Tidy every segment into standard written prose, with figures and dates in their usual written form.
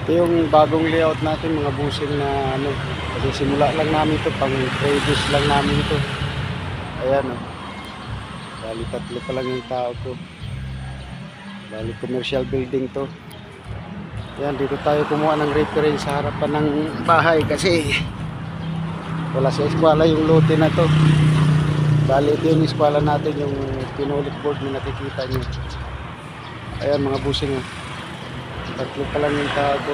Ito yung bagong layout natin, mga busing na ano. Kasi simula lang namin ito, pang previous lang namin ito. Ayan o. Bali tatlo pa lang yung tao ko. Bali commercial building to. Ayan, dito tayo kumuha ng reference sa harapan ng bahay kasi wala sa eskwela yung lote na to. Bali ito yung eskwela natin, yung pinulit board na nakikita nyo. Ayan mga busing o. Tatlo pa lang yung tao ko.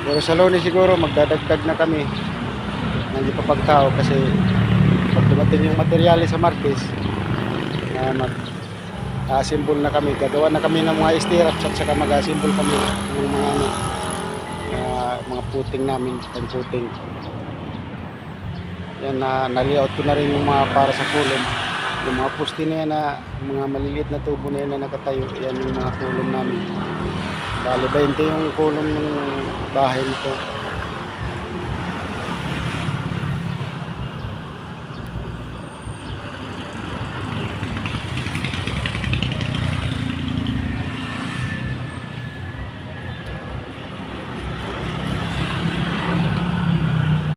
Pero sa Lunes siguro magdadagdag na kami. Hindi pa pagtao kasi pag dumating yung materyales sa Marquez na mag-assemble na kami, gagawa na kami ng mga stirrups at saka mag-assemble kami ng mga ano, mga puting namin, pang puting. Yan na layout ko na rin yung mga para sa kulong. Yung mga poste na yan na mga maliliit na tubo na yan na nakatayo, yan yung mga kulong namin. Bali 20 yung kulong ng bahay nito.